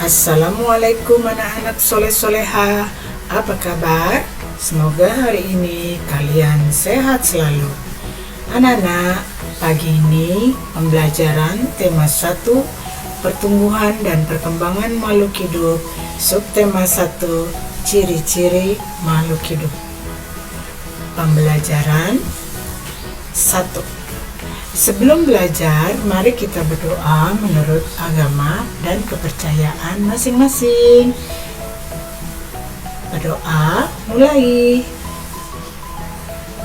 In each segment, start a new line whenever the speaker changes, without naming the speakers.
Assalamualaikum anak-anak soleh-soleha. Apa kabar? Semoga hari ini kalian sehat selalu. Anak-anak, pagi ini pembelajaran tema 1 pertumbuhan dan perkembangan makhluk hidup, subtema 1 ciri-ciri makhluk hidup. Pembelajaran 1. Sebelum belajar, mari kita berdoa menurut agama dan kepercayaan masing-masing. Berdoa mulai.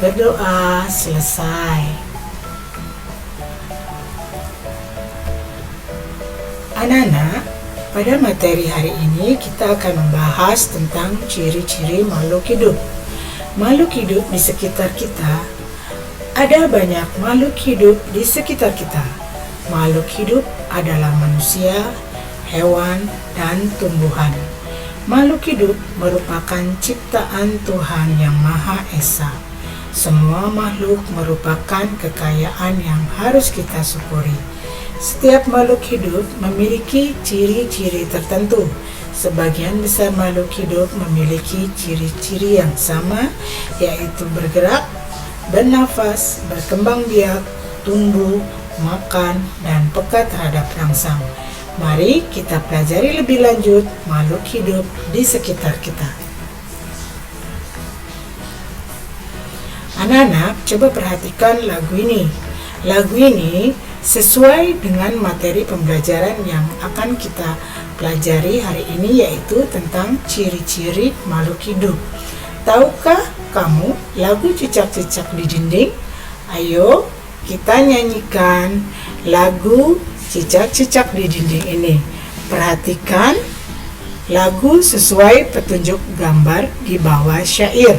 Berdoa selesai. Anak-anak, pada materi hari ini kita akan membahas tentang ciri-ciri makhluk hidup. Makhluk hidup di sekitar kita. Ada banyak makhluk hidup di sekitar kita. Makhluk hidup adalah manusia, hewan, dan tumbuhan. Makhluk hidup merupakan ciptaan Tuhan Yang Maha Esa. Semua makhluk merupakan kekayaan yang harus kita syukuri. Setiap makhluk hidup memiliki ciri-ciri tertentu. Sebagian besar makhluk hidup memiliki ciri-ciri yang sama, yaitu bergerak, bernafas, berkembang biak, tumbuh, makan, dan peka terhadap rangsang. Mari kita pelajari lebih lanjut makhluk hidup di sekitar kita. Anak-anak, coba perhatikan lagu ini. Lagu ini sesuai dengan materi pembelajaran yang akan kita pelajari hari ini, yaitu tentang ciri-ciri makhluk hidup. Tahukah kamu lagu cicak-cicak di dinding? Ayo kita nyanyikan lagu cicak-cicak di dinding ini. Perhatikan lagu sesuai petunjuk gambar di bawah syair.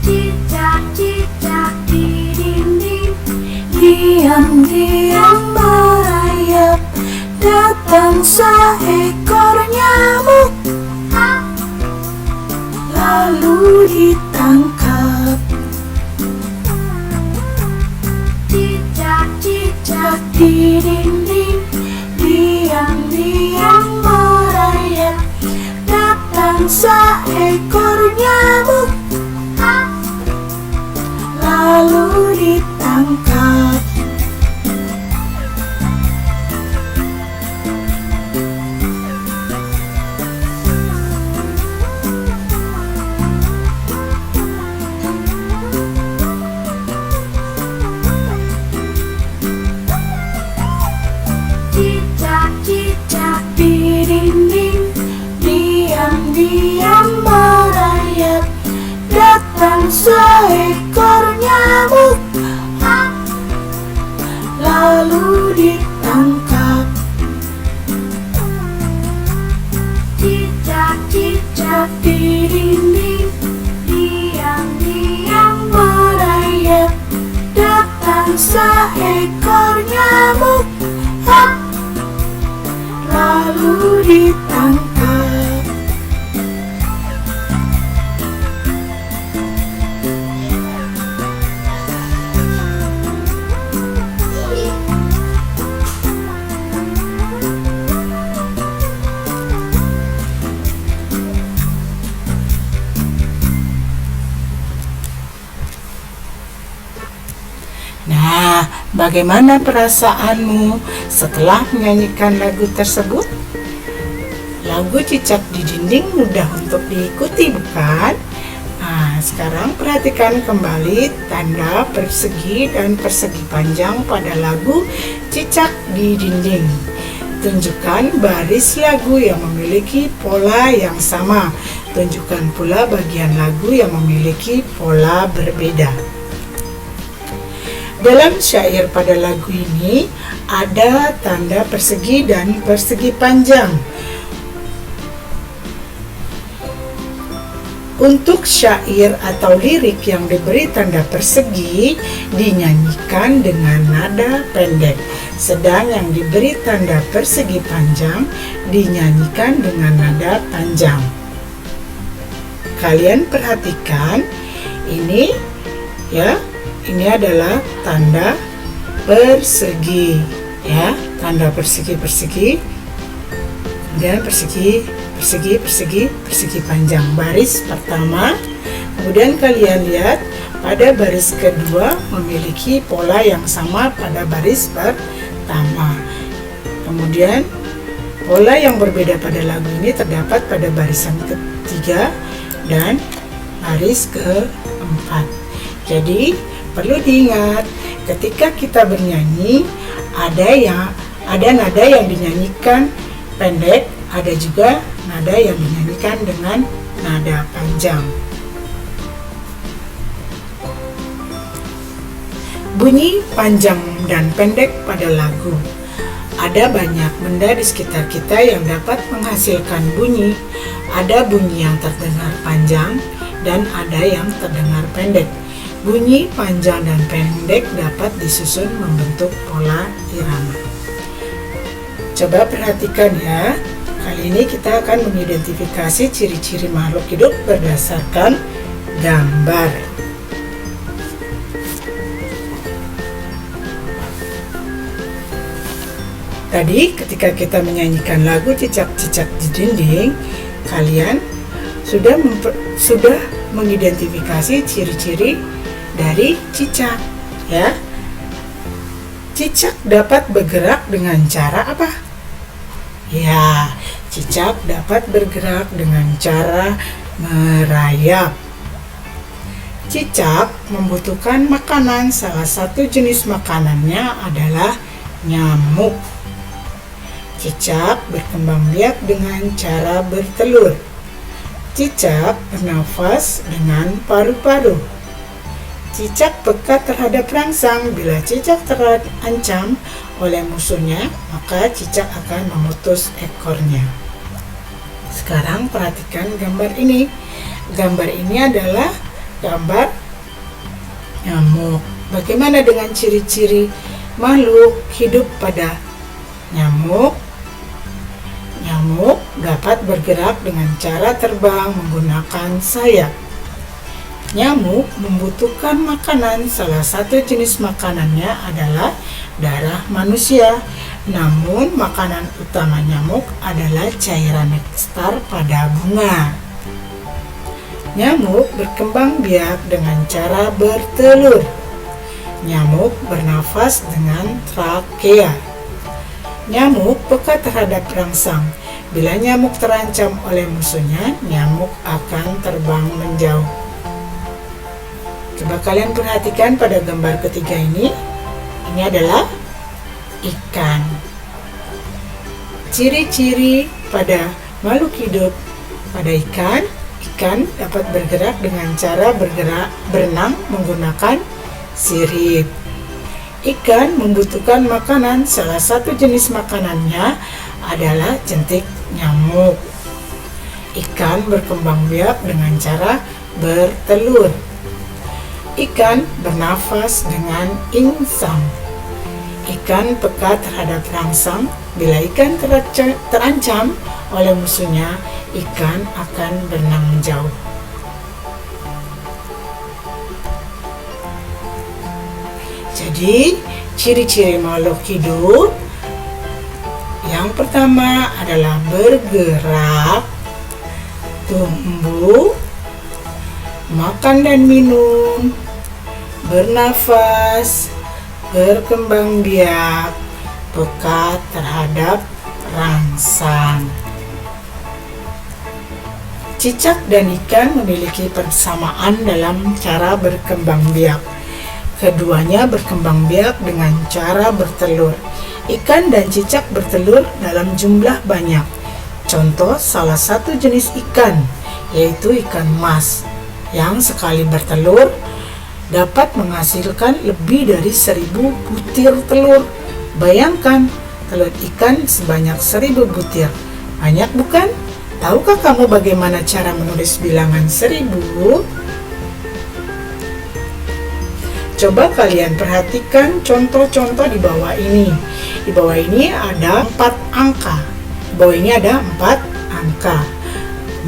Cicak-cicak di dinding, diam-diam merayap. Datang seekor nyamuk, lalu ditangkap. Cicak-cicak di dinding, diam-diam merayap. Datang seekor nyamuk, lalu ditangkap. Cicak-cicak di dinding, diam-diam merayap. Datang seekor nyamuk, lalu ditangkap. Cicak-cicak di dinding, diam-diam merayap. Datang seekor nyamuk, lalu ditangkap.
Nah, bagaimana perasaanmu setelah menyanyikan lagu tersebut? Lagu cicak di dinding mudah untuk diikuti, bukan? Nah, sekarang perhatikan kembali tanda persegi dan persegi panjang pada lagu cicak di dinding. Tunjukkan baris lagu yang memiliki pola yang sama. Tunjukkan pula bagian lagu yang memiliki pola berbeda. Dalam syair pada lagu ini ada tanda persegi dan persegi panjang. Untuk syair atau lirik yang diberi tanda persegi dinyanyikan dengan nada pendek, sedang yang diberi tanda persegi panjang dinyanyikan dengan nada panjang. kalian perhatikan, ini ya, ini adalah tanda persegi ya, tanda persegi, kemudian persegi panjang, baris pertama. Kemudian kalian lihat pada baris kedua memiliki pola yang sama pada baris pertama. Kemudian pola yang berbeda pada lagu ini terdapat pada barisan ketiga dan baris keempat. Jadi perlu diingat, ketika kita bernyanyi ada nada yang dinyanyikan pendek, ada juga nada yang dinyanyikan dengan nada panjang. Bunyi panjang dan pendek pada lagu. Ada banyak benda di sekitar kita yang dapat menghasilkan bunyi. Ada bunyi yang terdengar panjang dan ada yang terdengar pendek. Bunyi panjang dan pendek dapat disusun membentuk pola irama. Coba perhatikan ya. Kali ini kita akan mengidentifikasi ciri-ciri makhluk hidup berdasarkan gambar. Tadi ketika kita menyanyikan lagu Cicak-Cicak di Dinding, kalian sudah mengidentifikasi ciri-ciri dari cicak ya. Cicak dapat bergerak dengan cara apa? Ya, cicak dapat bergerak dengan cara merayap. Cicak membutuhkan makanan, salah satu jenis makanannya adalah nyamuk. Cicak berkembang biak dengan cara bertelur. Cicak bernafas dengan paru-paru. Cicak peka terhadap rangsang. Bila cicak terancam oleh musuhnya, maka cicak akan memutus ekornya. Sekarang perhatikan gambar ini. Gambar ini adalah gambar nyamuk. Bagaimana dengan ciri-ciri makhluk hidup pada nyamuk? Nyamuk dapat bergerak dengan cara terbang menggunakan sayap. Nyamuk membutuhkan makanan, salah satu jenis makanannya adalah darah manusia. Namun makanan utama nyamuk adalah cairan nektar pada bunga. Nyamuk berkembang biak dengan cara bertelur. Nyamuk bernafas dengan trakea. Nyamuk peka terhadap rangsang. Bila nyamuk terancam oleh musuhnya, nyamuk akan terbang menjauh. Coba kalian perhatikan pada gambar ketiga ini. Ini adalah ikan. Ciri-ciri pada makhluk hidup pada ikan dapat bergerak dengan cara berenang menggunakan sirip. Ikan membutuhkan makanan, salah satu jenis makanannya adalah jentik nyamuk. Ikan berkembang biak dengan cara bertelur. Ikan bernafas dengan insang. Ikan peka terhadap rangsang. Bila ikan terancam oleh musuhnya, ikan akan berenang menjauh. Jadi, ciri-ciri makhluk hidup yang pertama adalah bergerak, tumbuh, makan dan minum, bernafas, berkembang biak, peka terhadap rangsang. Cicak dan ikan memiliki persamaan dalam cara berkembang biak. Keduanya berkembang biak dengan cara bertelur. Ikan dan cicak bertelur dalam jumlah banyak. Contoh salah satu jenis ikan, yaitu ikan mas, yang sekali bertelur dapat menghasilkan lebih dari 1000 butir telur. Bayangkan, telur ikan sebanyak 1000 butir. Banyak bukan? Tahukah kamu bagaimana cara menulis bilangan 1000? Coba kalian perhatikan contoh-contoh di bawah ini. Di bawah ini ada 4 angka. Di bawah ini ada 4 angka.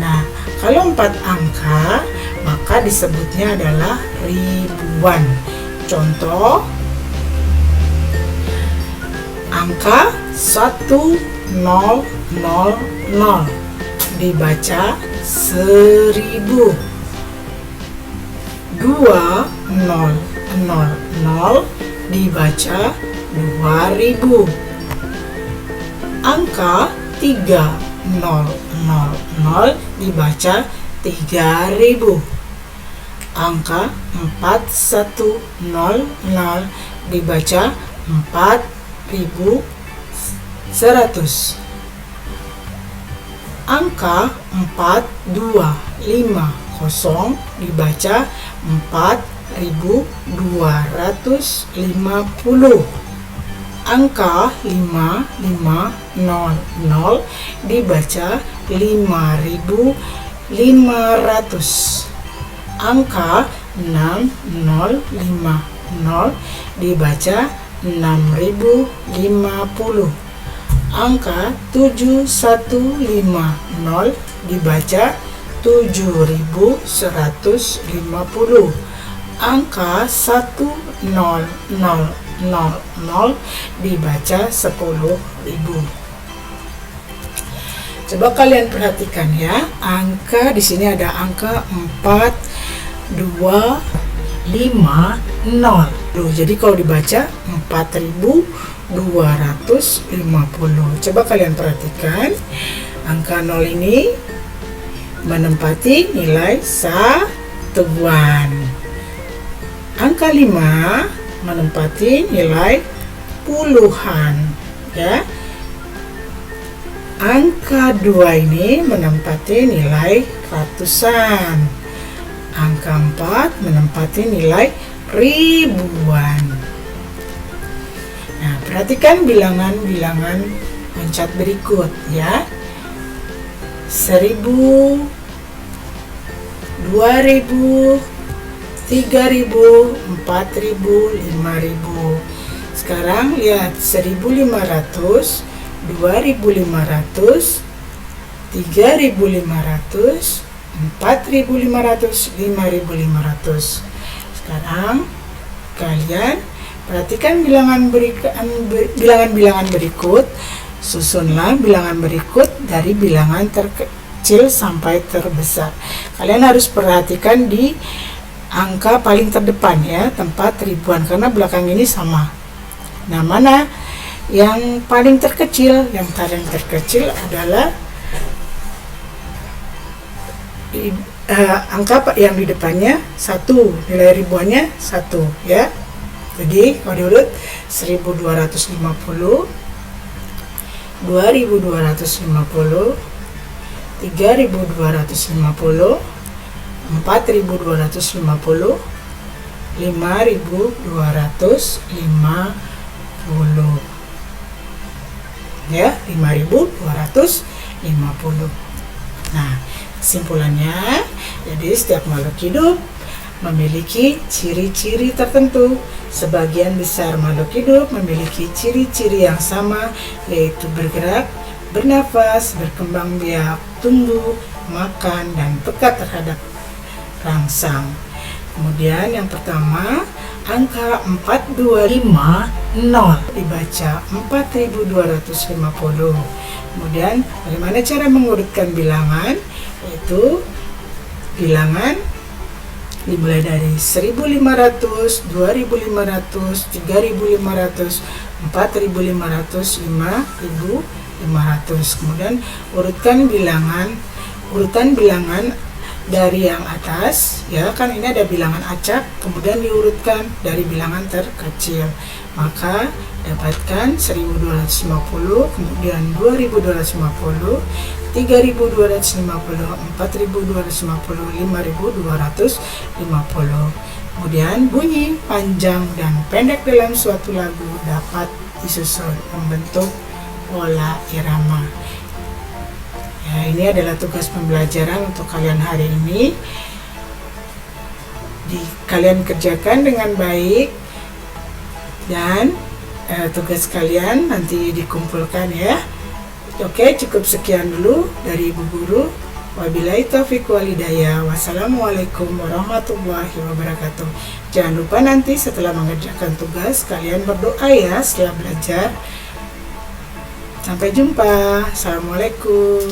Nah, Kalau 4 angka, maka disebutnya adalah ribuan. Contoh, angka 1000 dibaca 1000. 2000 dibaca 2000. Angka 3000 dibaca 3000. Angka 4100 dibaca 4100. Angka 4250 dibaca 4250. Angka 5500 dibaca 5500. Angka 6050 dibaca 6050. Angka 7150 dibaca 7150. Angka 1000 dibaca 10.000. Coba kalian perhatikan ya, angka di sini ada angka 4250. Jadi kalau dibaca 4250. Coba kalian perhatikan, angka 0 ini menempati nilai satuan. Angka 5 menempati nilai puluhan, ya. Angka 2 ini menempati nilai ratusan. Angka 4 menempati nilai ribuan. Nah, perhatikan bilangan-bilangan loncat berikut ya. 1000, 2000, 3000, 4000, 5000. Sekarang lihat 1500, 2500, 3500, 4500, 5500. Sekarang kalian perhatikan bilangan-bilangan berikut. Susunlah bilangan berikut dari bilangan terkecil sampai terbesar. Kalian harus perhatikan di angka paling terdepan ya, tempat ribuan, karena belakang ini sama. Nah, mana yang paling terkecil? Yang paling terkecil adalah angka yang di depannya 1, nilai ribuannya 1 ya. Jadi kalau diurut 1250, 2250, 3250, 4250, 5250 ya, 5250. Nah, kesimpulannya, jadi setiap makhluk hidup memiliki ciri-ciri tertentu. Sebagian besar makhluk hidup memiliki ciri-ciri yang sama, yaitu bergerak, bernafas, berkembang biak, tumbuh, makan, dan peka terhadap rangsang. Kemudian yang pertama, angka 4250 dibaca 4250. Kemudian bagaimana cara mengurutkan bilangan? Yaitu bilangan dimulai dari 1500, 2500, 3500, 4500, 5500. Kemudian urutan bilangan dari yang atas ya, kan ini ada bilangan acak, kemudian diurutkan dari bilangan terkecil. Maka dapatkan 1250, kemudian 2250, 3250, 4250, 5250. Kemudian bunyi panjang dan pendek dalam suatu lagu dapat disusun membentuk pola irama. Ya, ini adalah tugas pembelajaran untuk kalian hari ini. Kalian kerjakan dengan baik, dan tugas kalian nanti dikumpulkan ya. Oke, cukup sekian dulu dari Ibu Guru. Wabillahi taufiq wal hidayah. Wassalamualaikum warahmatullahi wabarakatuh. Jangan lupa nanti setelah mengerjakan tugas kalian berdoa ya setelah belajar. Sampai jumpa. Assalamualaikum.